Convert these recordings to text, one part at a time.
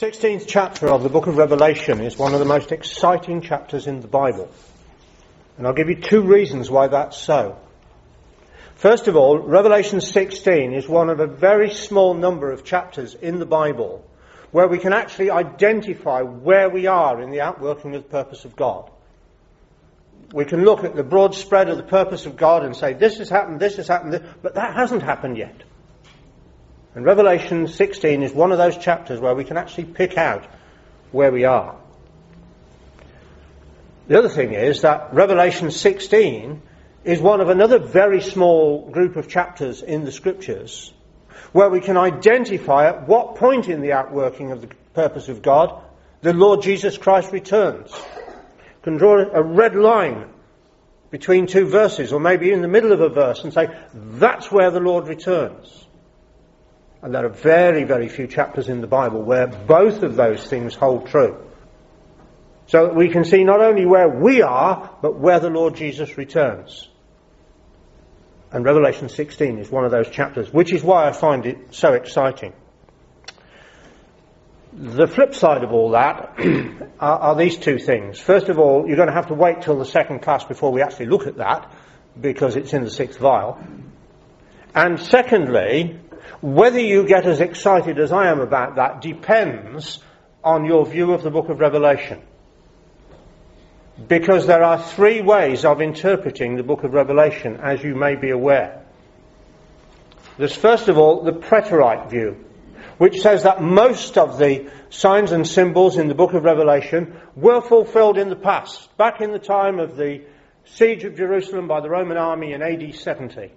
16th chapter of the book of Revelation is one of the most exciting chapters in the Bible. And I'll give you two reasons why that's so. First of all, Revelation 16 is one of a very small number of chapters in the Bible where we can actually identify where we are in the outworking of the purpose of God. We can look at the broad spread of the purpose of God and say, this has happened, but that hasn't happened yet. And Revelation 16 is one of those chapters where we can actually pick out where we are. The other thing is that Revelation 16 is one of another very small group of chapters in the Scriptures where we can identify at what point in the outworking of the purpose of God the Lord Jesus Christ returns. You can draw a red line between two verses, or maybe in the middle of a verse, and say, that's where the Lord returns. And there are very, very few chapters in the Bible where both of those things hold true. So that we can see not only where we are, but where the Lord Jesus returns. And Revelation 16 is one of those chapters, which is why I find it so exciting. The flip side of all that are these two things. First of all, you're going to have to wait till the second class before we actually look at that, because it's in the 6th vial. And secondly, whether you get as excited as I am about that depends on your view of the book of Revelation. Because there are three ways of interpreting the book of Revelation, as you may be aware. There's first of all the preterite view, which says that most of the signs and symbols in the book of Revelation were fulfilled in the past, back in the time of the siege of Jerusalem by the Roman army in AD 70.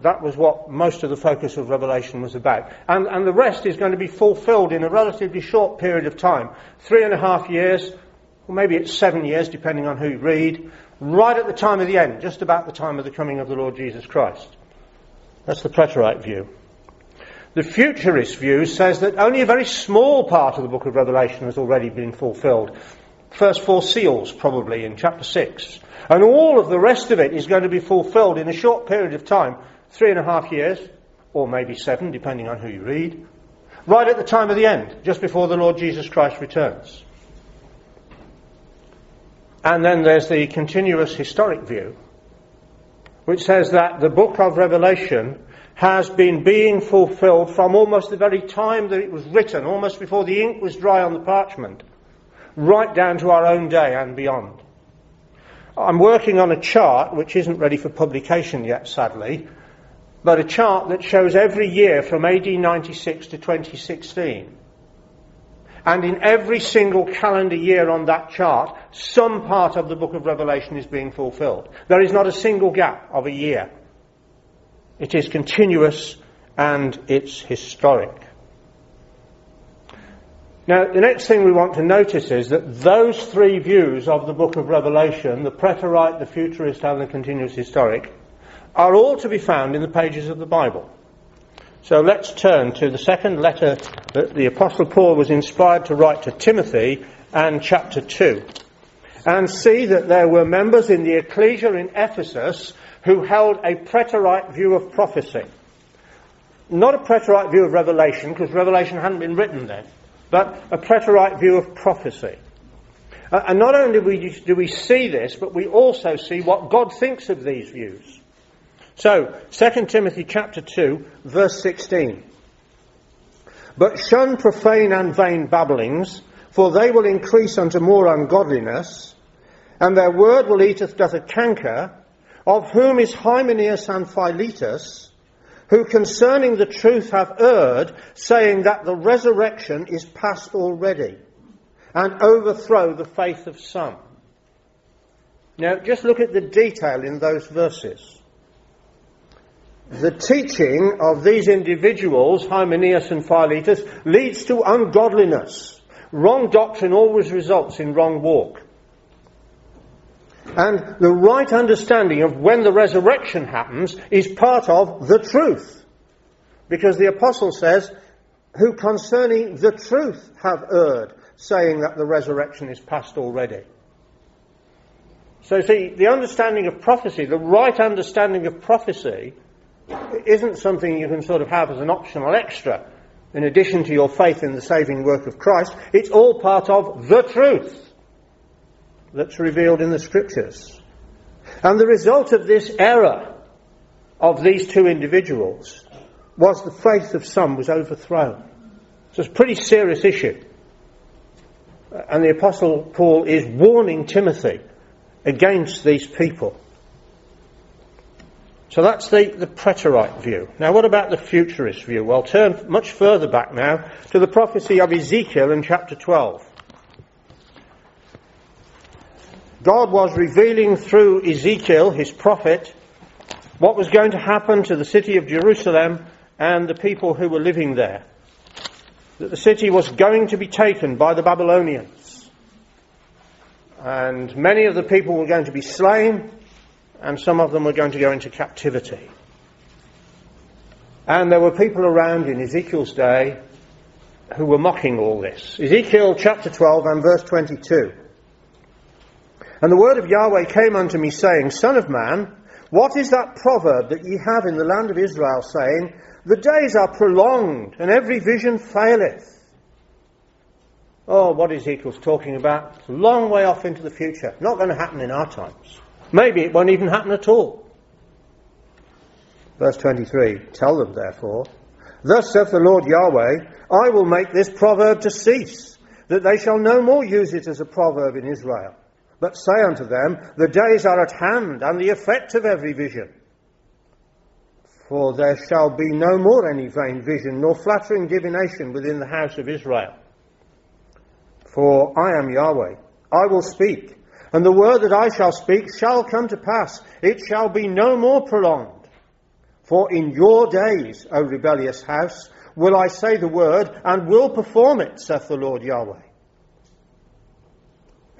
That was what most of the focus of Revelation was about. And the rest is going to be fulfilled in a relatively short period of time. 3.5 years, or maybe it's 7 years, depending on who you read, right at the time of the end, just about the time of the coming of the Lord Jesus Christ. That's the preterite view. The futurist view says that only a very small part of the book of Revelation has already been fulfilled. First 4 seals, probably, in chapter 6. And all of the rest of it is going to be fulfilled in a short period of time, 3.5 years, or maybe 7, depending on who you read, right at the time of the end, just before the Lord Jesus Christ returns. And then there's the continuous historic view, which says that the book of Revelation has been being fulfilled from almost the very time that it was written, almost before the ink was dry on the parchment, right down to our own day and beyond. I'm working on a chart which isn't ready for publication yet, sadly, but a chart that shows every year from AD 96 to 2016. And in every single calendar year on that chart, some part of the book of Revelation is being fulfilled. There is not a single gap of a year. It is continuous and it's historic. Now, the next thing we want to notice is that those three views of the book of Revelation, the preterite, the futurist, and the continuous historic, are all to be found in the pages of the Bible. So let's turn to the second letter that the Apostle Paul was inspired to write to Timothy, and chapter 2, and see that there were members in the ecclesia in Ephesus who held a preterite view of prophecy. Not a preterite view of Revelation, because Revelation hadn't been written then, but a preterite view of prophecy. And not only do we see this, but we also see what God thinks of these views. So, 2 Timothy chapter 2, verse 16. But shun profane and vain babblings, for they will increase unto more ungodliness, and their word will eateth doth a canker, of whom is Hymenaeus and Philetus, who concerning the truth have erred, saying that the resurrection is past already, and overthrow the faith of some. Now, just look at the detail in those verses. The teaching of these individuals, Hymenaeus and Philetus, leads to ungodliness. Wrong doctrine always results in wrong walk. And the right understanding of when the resurrection happens is part of the truth. Because the apostle says, who concerning the truth have erred, saying that the resurrection is past already. So see, the understanding of prophecy, the right understanding of prophecy, isn't something you can sort of have as an optional extra. in addition to your faith in the saving work of Christ, it's all part of the truth that's revealed in the Scriptures. And the result of this error of these two individuals was the faith of some was overthrown. So it's a pretty serious issue. And the Apostle Paul is warning Timothy against these people. So that's the preterite view. Now what about the futurist view? Well, turn much further back now to the prophecy of Ezekiel in chapter 12. God was revealing through Ezekiel, his prophet, what was going to happen to the city of Jerusalem and the people who were living there. That the city was going to be taken by the Babylonians. And many of the people were going to be slain, and some of them were going to go into captivity. And there were people around in Ezekiel's day who were mocking all this. Ezekiel chapter 12 and verse 22. And the word of Yahweh came unto me, saying, Son of man, what is that proverb that ye have in the land of Israel, saying, The days are prolonged, and every vision faileth? Oh, what Ezekiel's talking about, it's a long way off into the future. Not going to happen in our times. Maybe it won't even happen at all. Verse 23, Tell them therefore, Thus saith the Lord Yahweh, I will make this proverb to cease, that they shall no more use it as a proverb in Israel. But say unto them, The days are at hand, and the effect of every vision. For there shall be no more any vain vision, nor flattering divination within the house of Israel. For I am Yahweh, I will speak, and the word that I shall speak shall come to pass. It shall be no more prolonged. For in your days, O rebellious house, will I say the word, and will perform it, saith the Lord Yahweh.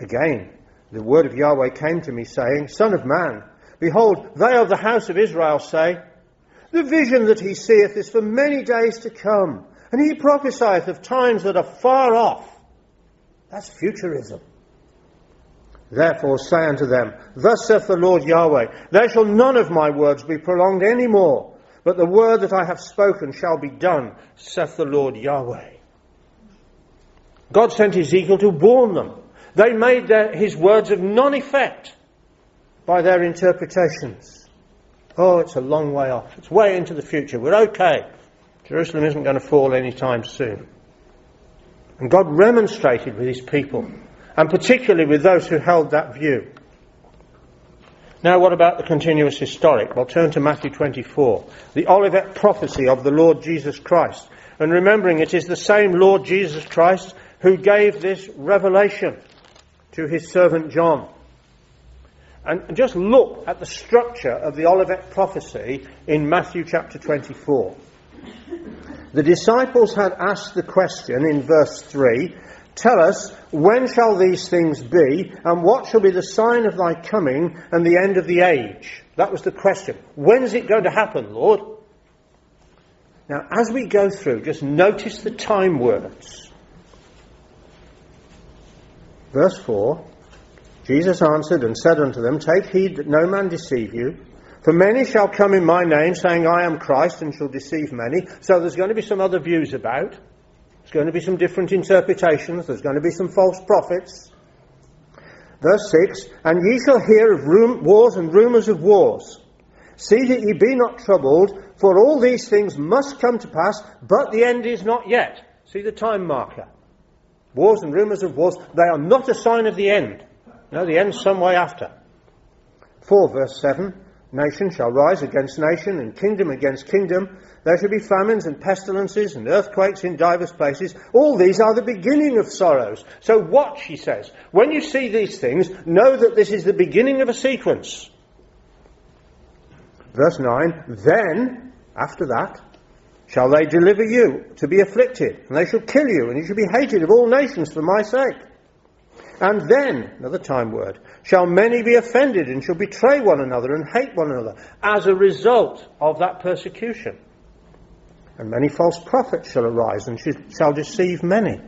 Again, the word of Yahweh came to me, saying, Son of man, behold, they of the house of Israel say, The vision that he seeth is for many days to come, and he prophesieth of times that are far off. That's futurism. Therefore say unto them, Thus saith the Lord Yahweh, There shall none of my words be prolonged any more, but the word that I have spoken shall be done, saith the Lord Yahweh. God sent Ezekiel to warn them. They made his words of non-effect by their interpretations. Oh, it's a long way off. It's way into the future. We're okay. Jerusalem isn't going to fall anytime soon. And God remonstrated with his people, and particularly with those who held that view. Now, what about the continuous historic? Well, turn to Matthew 24, the Olivet prophecy of the Lord Jesus Christ. And remembering it is the same Lord Jesus Christ who gave this revelation to his servant John. And just look at the structure of the Olivet prophecy in Matthew chapter 24. The disciples had asked the question in verse 3, Tell us, when shall these things be, and what shall be the sign of thy coming and the end of the age? That was the question. When is it going to happen, Lord? Now, as we go through, just notice the time words. Verse 4, Jesus answered and said unto them, Take heed that no man deceive you. For many shall come in my name, saying, I am Christ, and shall deceive many. So there's going to be some other views about. There's going to be some different interpretations. There's going to be some false prophets. Verse 6, And ye shall hear of wars and rumours of wars. See that ye be not troubled, for all these things must come to pass, but the end is not yet. See the time marker. Wars and rumours of wars, they are not a sign of the end. No, the end's some way after. 4 verse 7, Nation shall rise against nation, and kingdom against kingdom. There shall be famines and pestilences and earthquakes in divers places. All these are the beginning of sorrows. So watch, he says. When you see these things, know that this is the beginning of a sequence. Verse 9, Then, after that, shall they deliver you to be afflicted, and they shall kill you, and you shall be hated of all nations for my sake. And then, another time word, shall many be offended, and shall betray one another, and hate one another, as a result of that persecution. And many false prophets shall arise, and shall deceive many.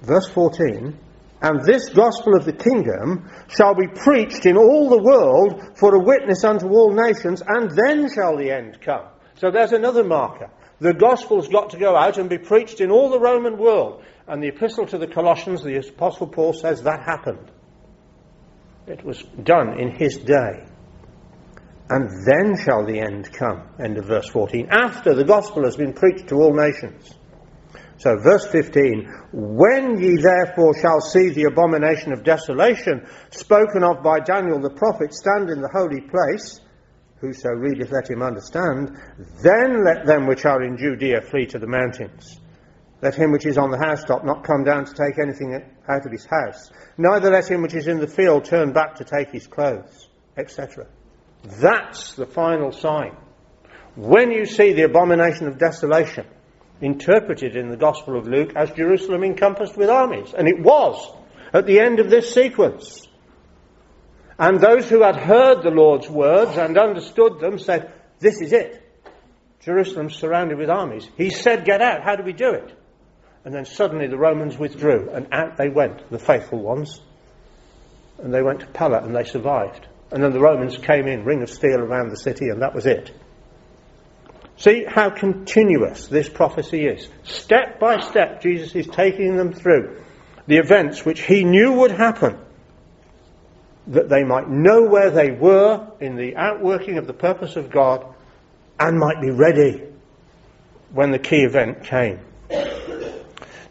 Verse 14, And this gospel of the kingdom shall be preached in all the world for a witness unto all nations, and then shall the end come. So there's another marker. The gospel's got to go out and be preached in all the Roman world. And the epistle to the Colossians, the Apostle Paul says that happened. It was done in his day. And then shall the end come. End of verse 14. After the gospel has been preached to all nations. So verse 15, when ye therefore shall see the abomination of desolation spoken of by Daniel the prophet stand in the holy place, whoso readeth let him understand, then let them which are in Judea flee to the mountains. Let him which is on the housetop not come down to take anything out of his house, neither let him which is in the field turn back to take his clothes, etc. That's the final sign. When you see the abomination of desolation, interpreted in the Gospel of Luke as Jerusalem encompassed with armies. And it was at the end of this sequence. And those who had heard the Lord's words and understood them said, this is it. Jerusalem's surrounded with armies. He said, get out. How do we do it? And then suddenly the Romans withdrew and out they went, the faithful ones. And they went to Pella and they survived. And then the Romans came in, ring of steel around the city, and that was it. See how continuous this prophecy is. Step by step, Jesus is taking them through the events which he knew would happen, that they might know where they were in the outworking of the purpose of God and might be ready when the key event came.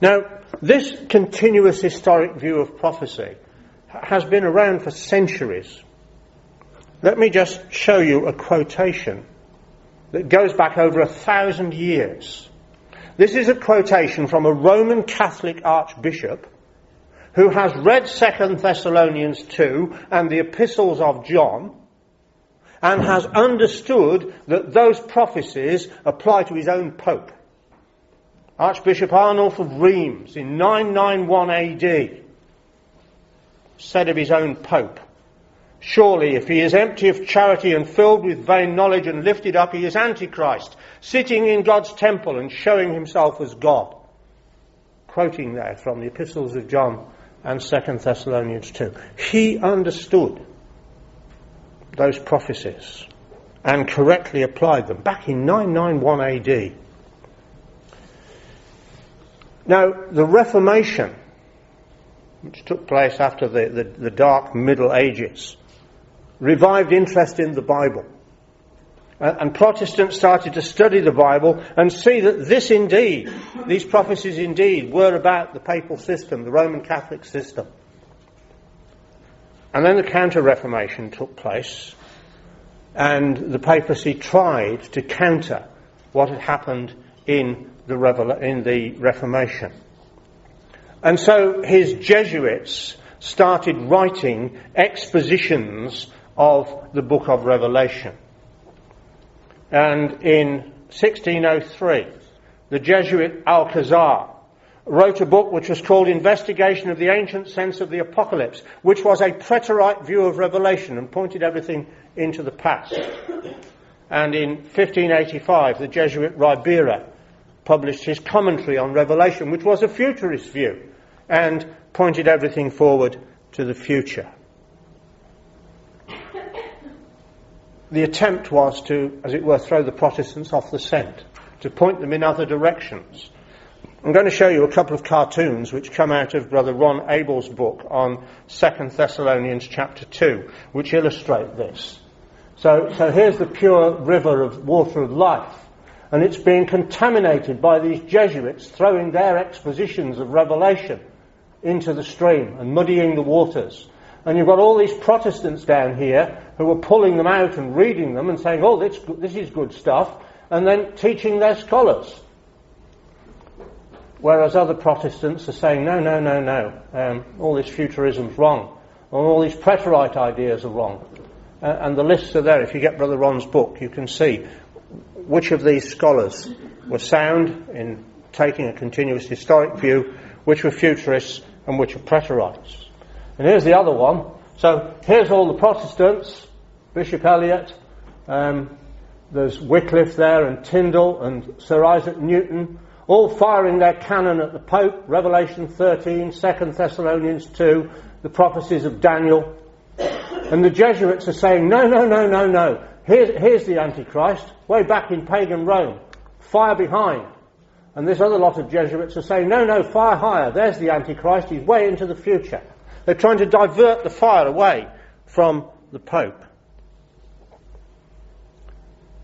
Now, this continuous historic view of prophecy has been around for centuries. Let me just show you a quotation that goes back over 1,000 years. This is a quotation from a Roman Catholic archbishop who has read 2 Thessalonians 2 and the epistles of John and has understood that those prophecies apply to his own pope. Archbishop Arnulf of Reims in 991 AD said of his own pope, surely, if he is empty of charity and filled with vain knowledge and lifted up, he is Antichrist, sitting in God's temple and showing himself as God. Quoting there from the epistles of John and 2 Thessalonians 2. He understood those prophecies and correctly applied them back in 991 AD. Now, the Reformation, which took place after the dark Middle Ages, revived interest in the Bible. And Protestants started to study the Bible and see that these prophecies indeed were about the papal system, the Roman Catholic system. And then the Counter-Reformation took place, and the papacy tried to counter what had happened in the Reformation. And so his Jesuits started writing expositions of the book of Revelation. And in 1603, the Jesuit Alcazar wrote a book which was called Investigation of the Ancient Sense of the Apocalypse, which was a Preterite view of Revelation and pointed everything into the past. And in 1585, the Jesuit Ribera published his commentary on Revelation, which was a futurist view and pointed everything forward to the future. The attempt was to, as it were, throw the Protestants off the scent, to point them in other directions. I'm going to show you a couple of cartoons which come out of Brother Ron Abel's book on 2 Thessalonians chapter 2, which illustrate this. So here's the pure river of water of life, and it's being contaminated by these Jesuits throwing their expositions of Revelation into the stream and muddying the waters. And you've got all these Protestants down here who are pulling them out and reading them and saying, oh, this is good stuff, and then teaching their scholars. Whereas other Protestants are saying, no, all this futurism's wrong, or all these Preterite ideas are wrong. And the lists are there. If you get Brother Ron's book, you can see which of these scholars were sound in taking a continuous historic view, which were futurists, and which are Preterites. And here's the other one. So here's all the Protestants, Bishop Eliot, there's Wycliffe there, and Tyndall, and Sir Isaac Newton, all firing their cannon at the Pope, Revelation 13, 2 Thessalonians 2, the prophecies of Daniel. And the Jesuits are saying, no. Here's the Antichrist, way back in pagan Rome, fire behind. And this other lot of Jesuits are saying, no, fire higher. There's the Antichrist. He's way into the future. They're trying to divert the fire away from the Pope.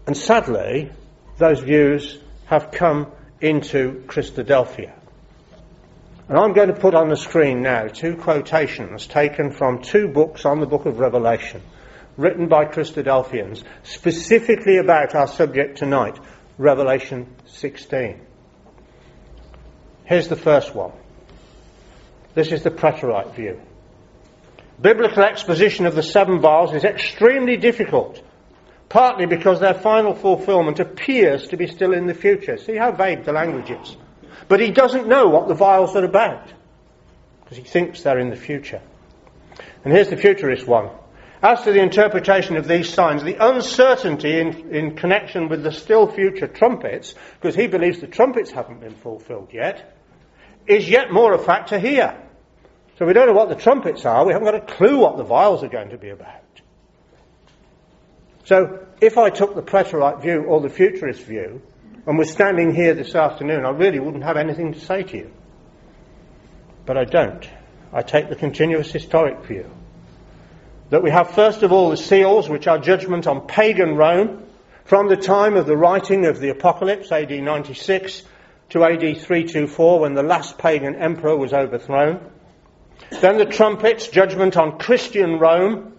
And sadly, those views have come into Christadelphia. And I'm going to put on the screen now 2 quotations taken from 2 books on the book of Revelation, written by Christadelphians, specifically about our subject tonight, Revelation 16. Here's the first one. This is the Preterite view. Biblical exposition of the 7 vials is extremely difficult, partly because their final fulfillment appears to be still in the future. See how vague the language is. But he doesn't know what the vials are about, because he thinks they're in the future. And here's the futurist one. As to the interpretation of these signs, the uncertainty in connection with the still future trumpets, because he believes the trumpets haven't been fulfilled yet, is yet more a factor here. So we don't know what the trumpets are. We haven't got a clue what the vials are going to be about. So if I took the Preterite view or the futurist view and was standing here this afternoon, I really wouldn't have anything to say to you. But I don't. I take the continuous historic view. That we have first of all the seals, which are judgment on pagan Rome from the time of the writing of the Apocalypse, AD 96, to AD 324, when the last pagan emperor was overthrown. Then the trumpets, judgment on Christian Rome,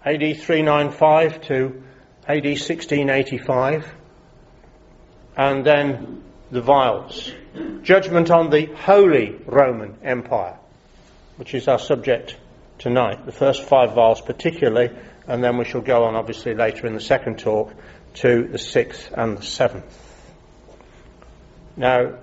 AD 395 to AD 1685. And then the vials, judgment on the Holy Roman Empire, which is our subject tonight. The first 5 vials particularly, and then we shall go on obviously later in the second talk to the 6th and the 7th. Now,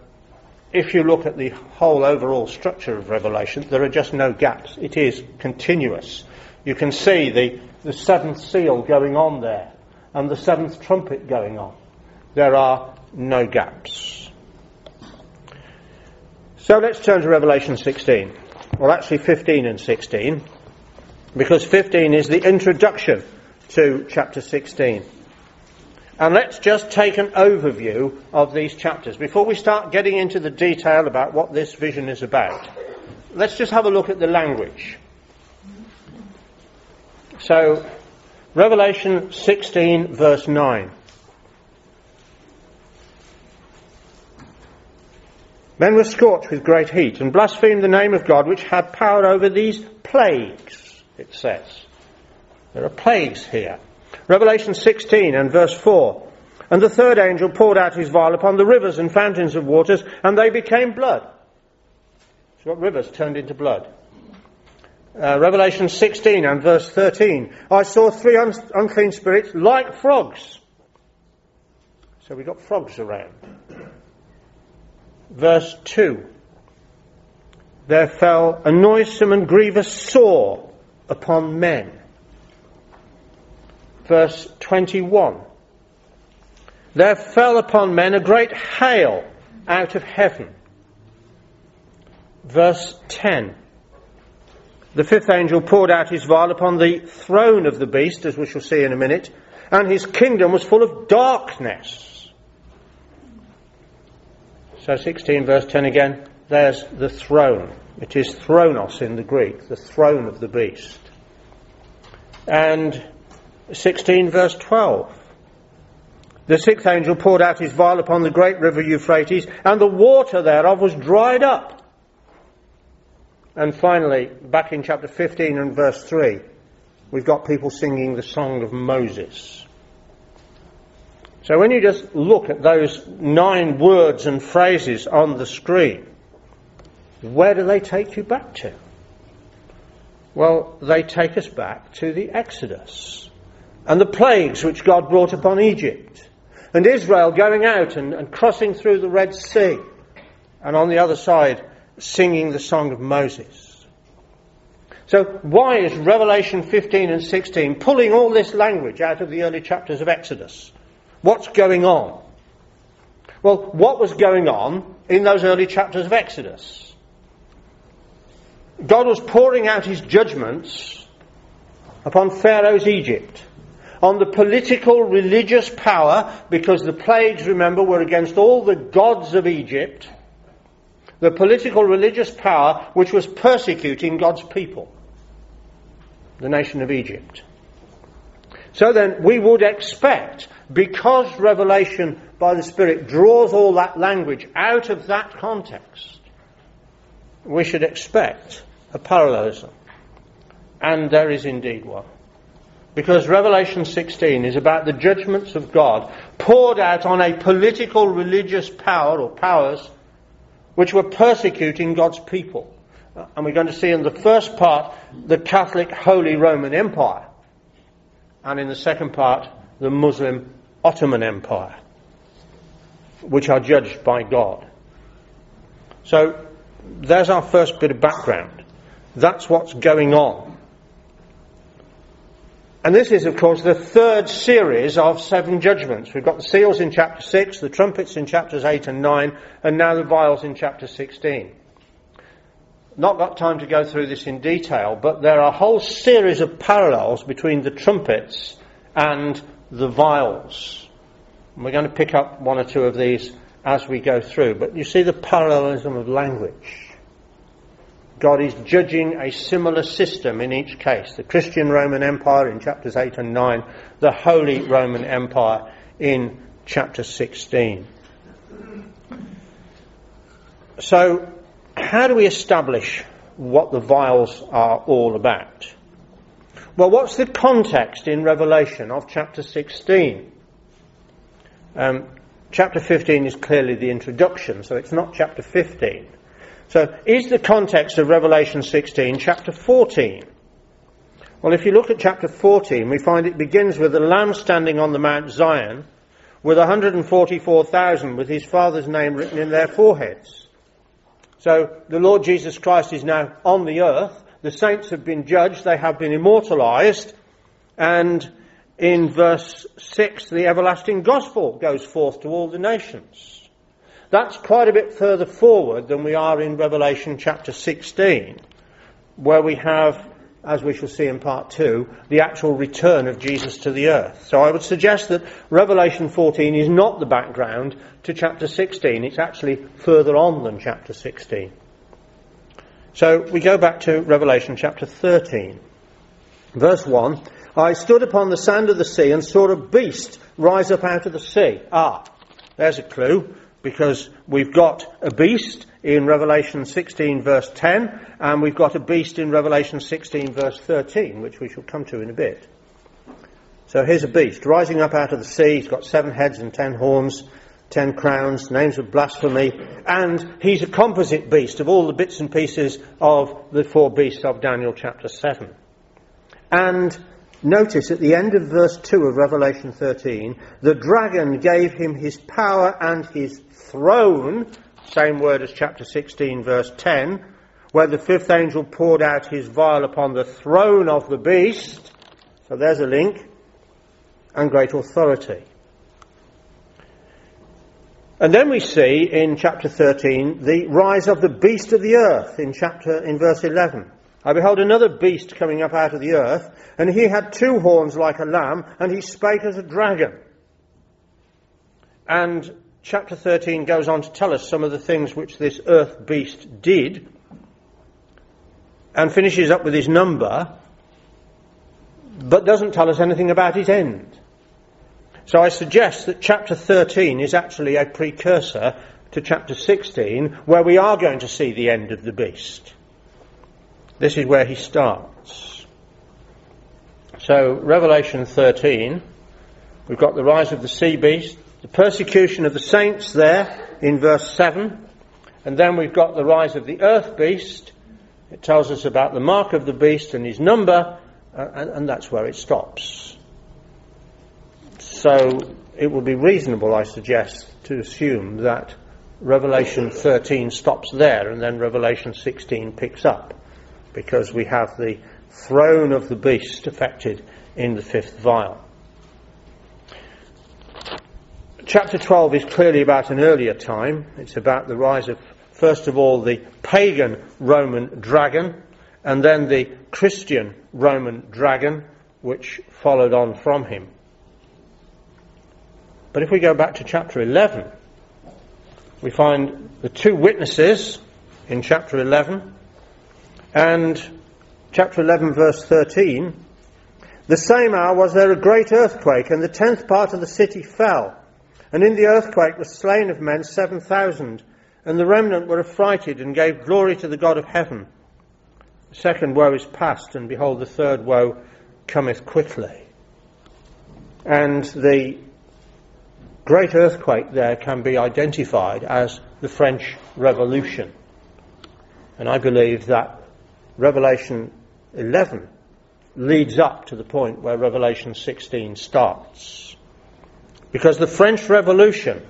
if you look at the whole overall structure of Revelation, there are just no gaps. It is continuous. You can see the 7th seal going on there, and the 7th trumpet going on. There are no gaps. So let's turn to Revelation 16. Well, actually 15 and 16, because 15 is the introduction to chapter 16. And let's just take an overview of these chapters. Before we start getting into the detail about what this vision is about, let's just have a look at the language. So, Revelation 16, verse 9. Men were scorched with great heat and blasphemed the name of God, which had power over these plagues, it says. There are plagues here. Revelation 16 and verse 4. And the third angel poured out his vial upon the rivers and fountains of waters, and they became blood. So what rivers turned into blood? Revelation 16 and verse 13. I saw 3 unclean spirits like frogs. So we got frogs around. Verse 2. There fell a noisome and grievous sore upon men. Verse 21. There fell upon men a great hail out of heaven. Verse 10. The 5th angel poured out his vial upon the throne of the beast, as we shall see in a minute, and his kingdom was full of darkness. So 16 verse 10 again, there's the throne. It is thronos in the Greek, the throne of the beast. And 16 verse 12. The 6th angel poured out his vial upon the great river Euphrates, and the water thereof was dried up. And finally, back in chapter 15 and verse 3, we've got people singing the song of Moses. So when you just look at those 9 words and phrases on the screen, where do they take you back to? Well, they take us back to the Exodus and the plagues which God brought upon Egypt, and Israel going out and crossing through the Red Sea, and on the other side singing the song of Moses. So why is Revelation 15 and 16 pulling all this language out of the early chapters of Exodus? What's going on? Well, what was going on in those early chapters of Exodus? God was pouring out his judgments upon Pharaoh's Egypt, on the political religious power, because the plagues, remember, were against all the gods of Egypt, the political religious power which was persecuting God's people, the nation of Egypt. So then we would expect, because Revelation by the Spirit draws all that language out of that context, we should expect a parallelism. And there is indeed one. Because Revelation 16 is about the judgments of God poured out on a political religious power or powers which were persecuting God's people. And we're going to see in the first part the Catholic Holy Roman Empire, and in the second part the Muslim Ottoman Empire, which are judged by God. So there's our first bit of background. That's what's going on. And this is, of course, the third series of 7 judgments. We've got the seals in chapter 6, the trumpets in chapters 8 and 9, and now the vials in chapter 16. Not got time to go through this in detail, but there are a whole series of parallels between the trumpets and the vials. And we're going to pick up one or two of these as we go through. But you see the parallelism of language. God is judging a similar system in each case. The Christian Roman Empire in chapters 8 and 9, the Holy Roman Empire in chapter 16. So, how do we establish what the vials are all about? Well, what's the context in Revelation of chapter 16? Chapter 15 is clearly the introduction, so it's not chapter 15. So, is the context of Revelation 16 chapter 14? Well, if you look at chapter 14, we find it begins with the Lamb standing on the Mount Zion with 144,000 with his Father's name written in their foreheads. So, the Lord Jesus Christ is now on the earth. The saints have been judged. They have been immortalized. And in verse 6, the everlasting gospel goes forth to all the nations. That's quite a bit further forward than we are in Revelation chapter 16, where we have, as we shall see in part 2, the actual return of Jesus to the earth. So I would suggest that Revelation 14 is not the background to chapter 16. It's actually further on than chapter 16. So we go back to Revelation chapter 13. Verse 1, I stood upon the sand of the sea and saw a beast rise up out of the sea. There's a clue. Because we've got a beast in Revelation 16 verse 10, and we've got a beast in Revelation 16 verse 13, which we shall come to in a bit. So here's a beast rising up out of the sea. He's got 7 heads and 10 horns, 10 crowns, names of blasphemy, and he's a composite beast of all the bits and pieces of the 4 beasts of Daniel chapter 7. And notice at the end of verse 2 of Revelation 13, the dragon gave him his power and his throne, same word as chapter 16 verse 10, where the 5th angel poured out his vial upon the throne of the beast. So there's a link. And great authority. And then we see in chapter 13 the rise of the beast of the earth in verse 11. I beheld another beast coming up out of the earth, and he had 2 horns like a lamb, and he spake as a dragon. And chapter 13 goes on to tell us some of the things which this earth beast did, and finishes up with his number, but doesn't tell us anything about his end. So I suggest that chapter 13 is actually a precursor to chapter 16, where we are going to see the end of the beast. This is where he starts. So, Revelation 13, we've got the rise of the sea beast, the persecution of the saints there in verse 7, and then we've got the rise of the earth beast. It tells us about the mark of the beast and his number, and that's where it stops. So, it would be reasonable, I suggest, to assume that Revelation 13 stops there, and then Revelation 16 picks up, because we have the throne of the beast affected in the 5th vial. Chapter 12 is clearly about an earlier time. It's about the rise of, first of all, the pagan Roman dragon, and then the Christian Roman dragon, which followed on from him. But if we go back to chapter 11, we find the two witnesses in chapter 11, and chapter 11 verse 13, "The same hour was there a great earthquake, and the 10th part of the city fell. And in the earthquake was slain of men 7,000, and the remnant were affrighted, and gave glory to the God of heaven. The second woe is past, and behold, the third woe cometh quickly." And the great earthquake there can be identified as the French Revolution. And I believe that Revelation 11 leads up to the point where Revelation 16 starts. Because the French Revolution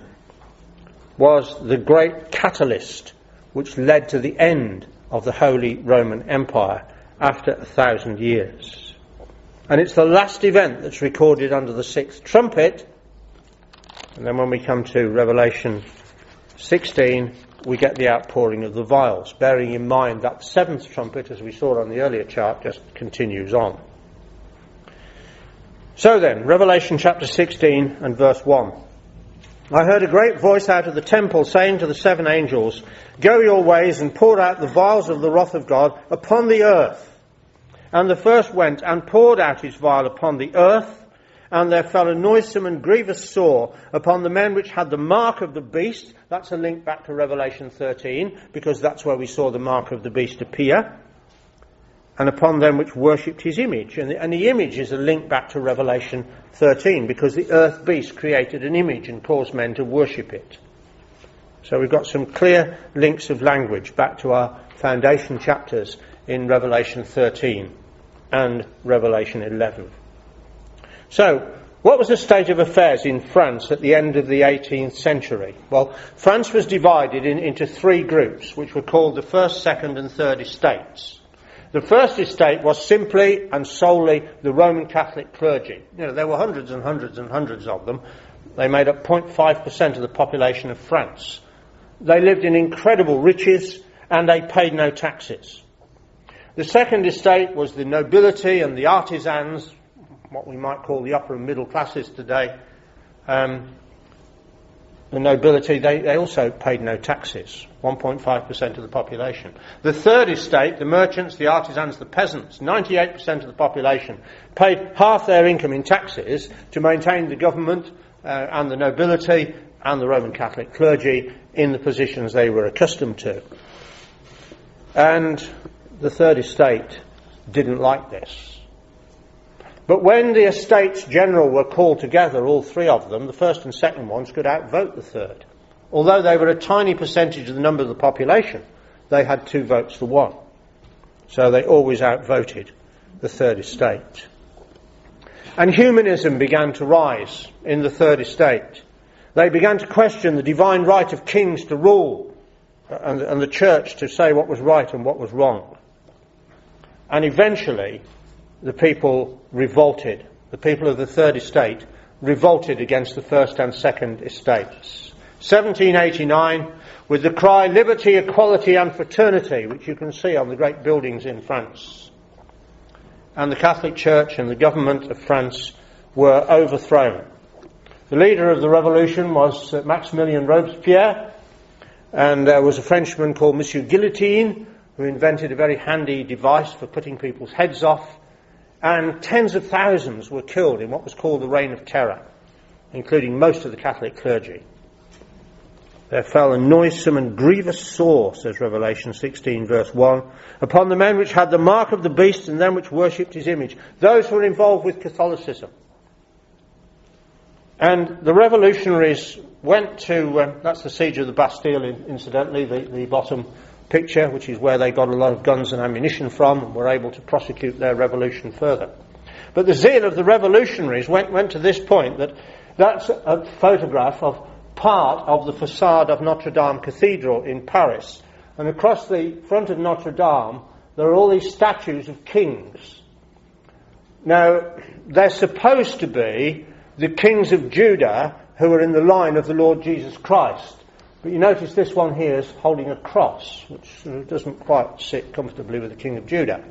was the great catalyst which led to the end of the Holy Roman Empire after 1,000 years. And it's the last event that's recorded under the sixth trumpet. And then when we come to Revelation 16, we get the outpouring of the vials, bearing in mind that the seventh trumpet, as we saw on the earlier chart, just continues on. So then, Revelation chapter 16 and verse 1. "I heard a great voice out of the temple saying to the seven angels, Go your ways and pour out the vials of the wrath of God upon the earth. And the first went and poured out his vial upon the earth, and there fell a noisome and grievous sore upon the men which had the mark of the beast." That's a link back to Revelation 13, because that's where we saw the mark of the beast appear. "And upon them which worshipped his image." And the image is a link back to Revelation 13, because the earth beast created an image and caused men to worship it. So we've got some clear links of language back to our foundation chapters in Revelation 13 and Revelation 11. So, what was the state of affairs in France at the end of the 18th century? Well, France was divided into three groups, which were called the first, second and third estates. The first estate was simply and solely the Roman Catholic clergy. There were hundreds and hundreds and hundreds of them. They made up 0.5% of the population of France. They lived in incredible riches, and they paid no taxes. The second estate was the nobility and the artisans, what we might call the upper and middle classes today. The nobility, they also paid no taxes, 1.5% of the population. The third estate, the merchants, the artisans, the peasants, 98% of the population, paid half their income in taxes to maintain the government and the nobility and the Roman Catholic clergy in the positions they were accustomed to. And the third estate didn't like this. But when the Estates General were called together, all three of them, the first and second ones could outvote the third. Although they were a tiny percentage of the number of the population, they had 2 votes for 1. So they always outvoted the third estate. And humanism began to rise in the third estate. They began to question the divine right of kings to rule and the church to say what was right and what was wrong. And eventually, the people revolted. The people of the third estate revolted against the first and second estates. 1789, with the cry, "Liberty, equality and fraternity," which you can see on the great buildings in France. And the Catholic Church and the government of France were overthrown. The leader of the revolution was Maximilien Robespierre, and there was a Frenchman called Monsieur Guillotine, who invented a very handy device for cutting people's heads off. And tens of thousands were killed in what was called the Reign of Terror, including most of the Catholic clergy. There fell a noisome and grievous sore, says Revelation 16 verse 1, upon the men which had the mark of the beast and them which worshipped his image, those who were involved with Catholicism. And the revolutionaries went to, that's the siege of the Bastille, incidentally, the bottom picture, which is where they got a lot of guns and ammunition from and were able to prosecute their revolution further. But the zeal of the revolutionaries went to this point that that's a photograph of part of the facade of Notre Dame Cathedral in Paris. And across the front of Notre Dame, there are all these statues of kings. Now, they're supposed to be the kings of Judah who are in the line of the Lord Jesus Christ. But you notice this one here is holding a cross, which doesn't quite sit comfortably with the King of Judah.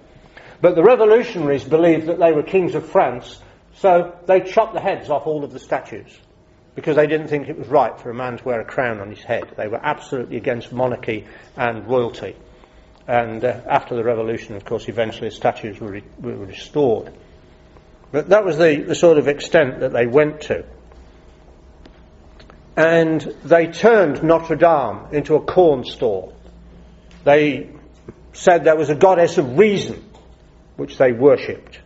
But the revolutionaries believed that they were kings of France, so they chopped the heads off all of the statues. because they didn't think it was right for a man to wear a crown on his head. They were absolutely against monarchy and royalty. And after the revolution, of course, eventually statues were restored. But that was the sort of extent that they went to. And they turned Notre Dame into a corn store. They said there was a goddess of reason, which they worshipped.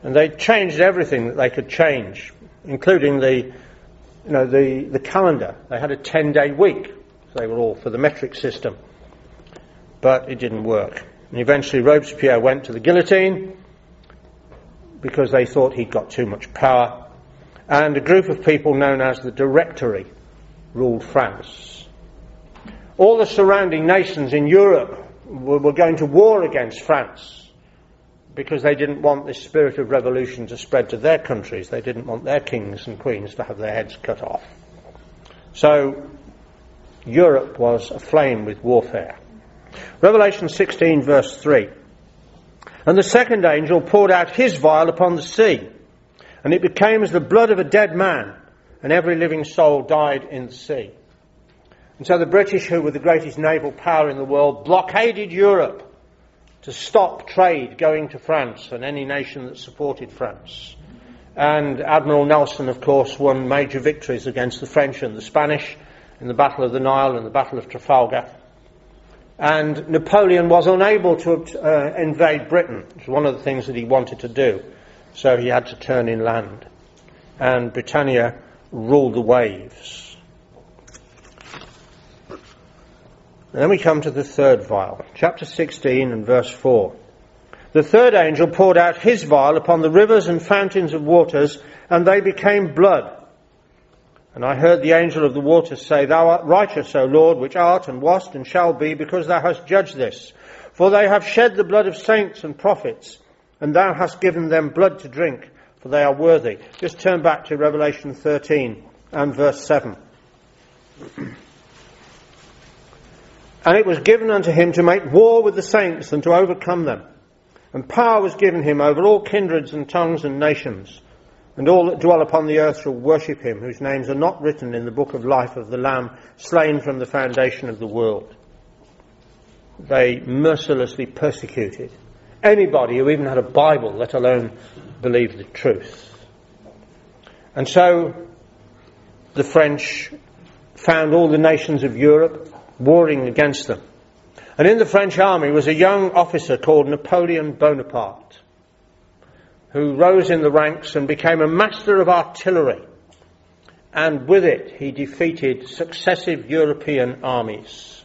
And they changed everything that they could change, including the calendar. They had a 10-day week. So they were all for the metric system. But it didn't work. And eventually Robespierre went to the guillotine because they thought he'd got too much power. And a group of people known as the Directory ruled France. All the surrounding nations in Europe were going to war against France because they didn't want this spirit of revolution to spread to their countries. They didn't want their kings and queens to have their heads cut off. So Europe was aflame with warfare. Revelation 16 verse 3. And the second angel poured out his vial upon the sea, and it became as the blood of a dead man, and every living soul died in the sea. And so the British, who were the greatest naval power in the world, blockaded Europe to stop trade going to France and any nation that supported France. And Admiral Nelson, of course, won major victories against the French and the Spanish in the Battle of the Nile and the Battle of Trafalgar. And Napoleon was unable to invade Britain. It was one of the things that he wanted to do. So he had to turn inland. And Britannia ruled the waves. And then we come to the third vial. Chapter 16 and verse 4. The third angel poured out his vial upon the rivers and fountains of waters, and they became blood. And I heard the angel of the waters say, Thou art righteous, O Lord, which art and wast and shall be, because thou hast judged this. For they have shed the blood of saints and prophets, and thou hast given them blood to drink, for they are worthy. Just turn back to Revelation 13 and verse 7. And it was given unto him to make war with the saints and to overcome them. And power was given him over all kindreds and tongues and nations. And all that dwell upon the earth shall worship him, whose names are not written in the book of life of the Lamb, slain from the foundation of the world. They mercilessly persecuted anybody who even had a Bible, let alone believed the truth. And so the French found all the nations of Europe warring against them. And in the French army was a young officer called Napoleon Bonaparte, who rose in the ranks and became a master of artillery. And with it he defeated successive European armies.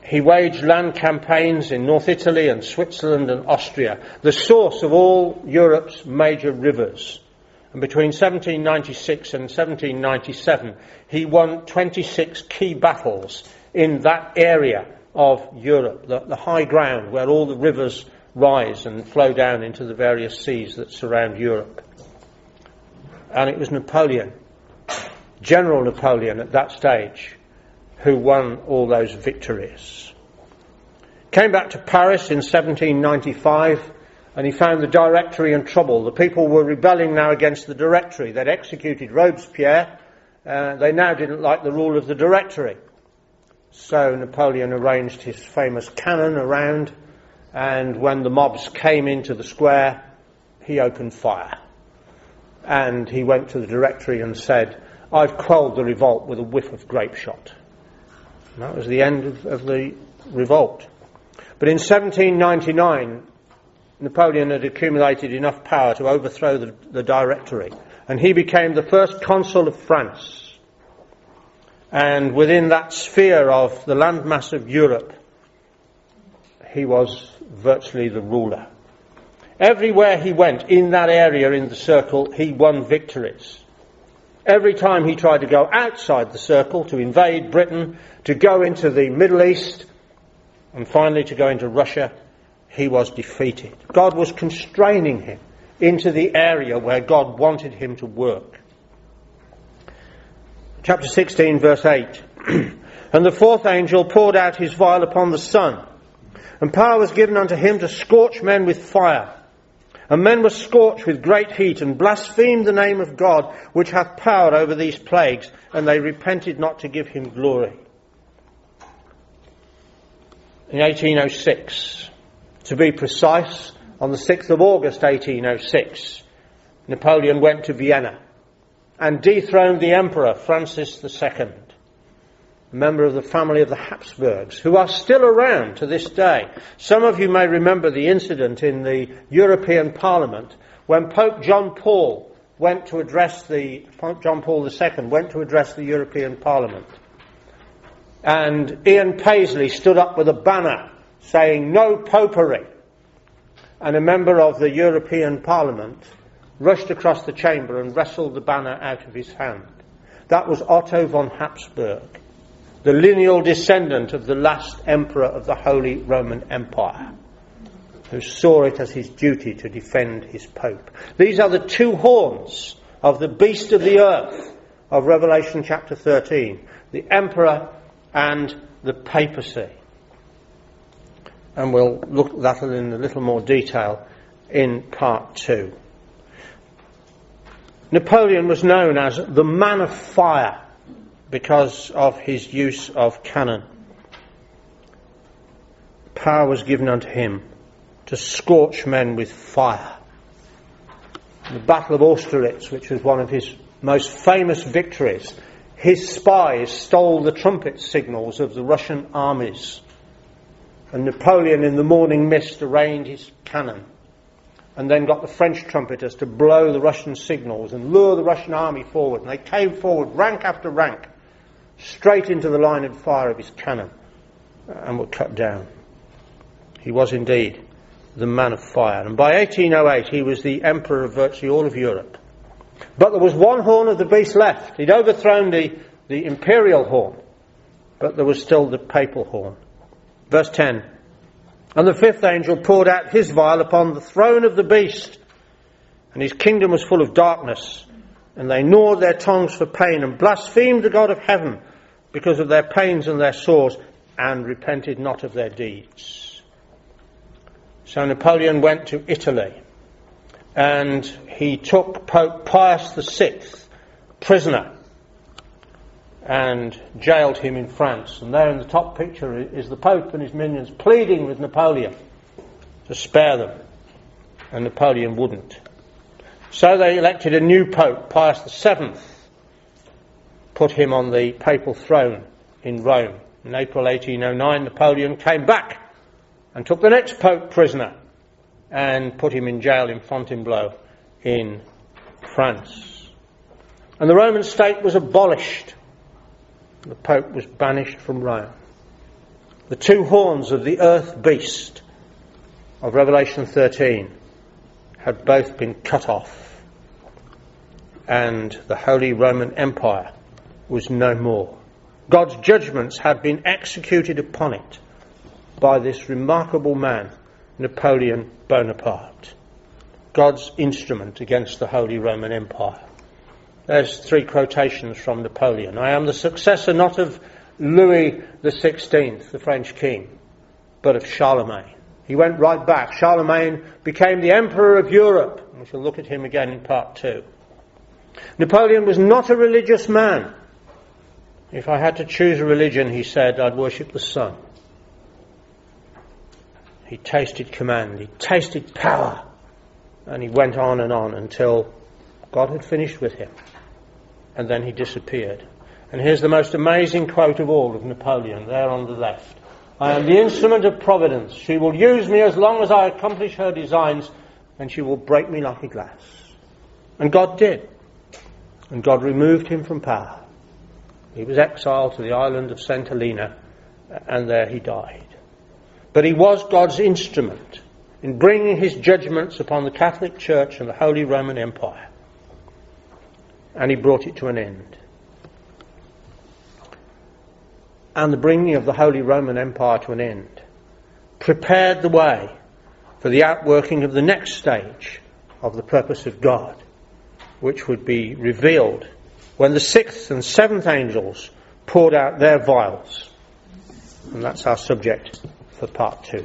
He waged land campaigns in North Italy and Switzerland and Austria, the source of all Europe's major rivers. And between 1796 and 1797 he won 26 key battles in that area of Europe, the high ground where all the rivers rise and flow down into the various seas that surround Europe. And it was Napoleon, General Napoleon at that stage, who won all those victories. Came back to Paris in 1795, and he found the Directory in trouble. The people were rebelling now against the Directory. They'd executed Robespierre. They now didn't like the rule of the Directory. So Napoleon arranged his famous cannon around, and when the mobs came into the square, he opened fire. And he went to the Directory and said, I've quelled the revolt with a whiff of grape shot. And that was the end of the revolt. But in 1799, Napoleon had accumulated enough power to overthrow the Directory, and he became the first consul of France. And within that sphere of the landmass of Europe, he was virtually the ruler. Everywhere he went in that area in the circle, he won victories. Every time he tried to go outside the circle, to invade Britain, to go into the Middle East, and finally to go into Russia, he was defeated. God was constraining him into the area where God wanted him to work. Chapter 16, verse 8. And the fourth angel poured out his vial upon the sun, and power was given unto him to scorch men with fire. And men were scorched with great heat, and blasphemed the name of God, which hath power over these plagues, and they repented not to give him glory. In 1806, to be precise, on the 6th of August 1806, Napoleon went to Vienna and dethroned the Emperor Francis II, a member of the family of the Habsburgs, who are still around to this day. Some of you may remember the incident in the European Parliament when Pope John Paul II went to address the European Parliament. And Ian Paisley stood up with a banner saying, "No Popery." And a member of the European Parliament rushed across the chamber and wrestled the banner out of his hand. That was Otto von Habsburg, the lineal descendant of the last emperor of the Holy Roman Empire, who saw it as his duty to defend his pope. These are the two horns of the beast of the earth of Revelation chapter 13, the emperor and the papacy. And we'll look at that in a little more detail in part 2. Napoleon was known as the man of fire because of his use of cannon. Power was given unto him to scorch men with fire. In the Battle of Austerlitz, which was one of his most famous victories, his spies stole the trumpet signals of the Russian armies. And Napoleon in the morning mist arraigned his cannon and then got the French trumpeters to blow the Russian signals and lure the Russian army forward. And they came forward rank after rank, straight into the line of fire of his cannon, and were cut down. He was indeed the man of fire. And by 1808 he was the emperor of virtually all of Europe. But there was one horn of the beast left. He'd overthrown the imperial horn, but there was still the papal horn. Verse 10, "And the fifth angel poured out his vial upon the throne of the beast, and his kingdom was full of darkness, and they gnawed their tongues for pain, and blasphemed the God of heaven because of their pains and their sores, and repented not of their deeds." So Napoleon went to Italy, and he took Pope Pius VI prisoner and jailed him in France. And there in the top picture is the Pope and his minions pleading with Napoleon to spare them. And Napoleon wouldn't. So they elected a new Pope, Pius VII, put him on the papal throne in Rome. In April 1809, Napoleon came back and took the next Pope prisoner and put him in jail in Fontainebleau in France. And the Roman state was abolished. The Pope was banished from Rome. The two horns of the earth beast of Revelation 13 had both been cut off, and the Holy Roman Empire was no more. God's judgments had been executed upon it by this remarkable man, Napoleon Bonaparte, God's instrument against the Holy Roman Empire. There's 3 quotations from Napoleon. "I am the successor not of Louis XVI, the French king, but of Charlemagne." He went right back. Charlemagne became the emperor of Europe. We shall look at him again in part 2. Napoleon was not a religious man. "If I had to choose a religion," he said, "I'd worship the sun." He tasted command, he tasted power, and he went on until God had finished with him. And then he disappeared. And here's the most amazing quote of all of Napoleon, there on the left. "I am the instrument of providence. She will use me as long as I accomplish her designs, and she will break me like a glass." And God did. And God removed him from power. He was exiled to the island of St. Helena, and there he died. But he was God's instrument in bringing his judgments upon the Catholic Church and the Holy Roman Empire. And he brought it to an end. And the bringing of the Holy Roman Empire to an end prepared the way for the outworking of the next stage of the purpose of God, which would be revealed when the 6th and 7th angels poured out their vials. And that's our subject for part 2.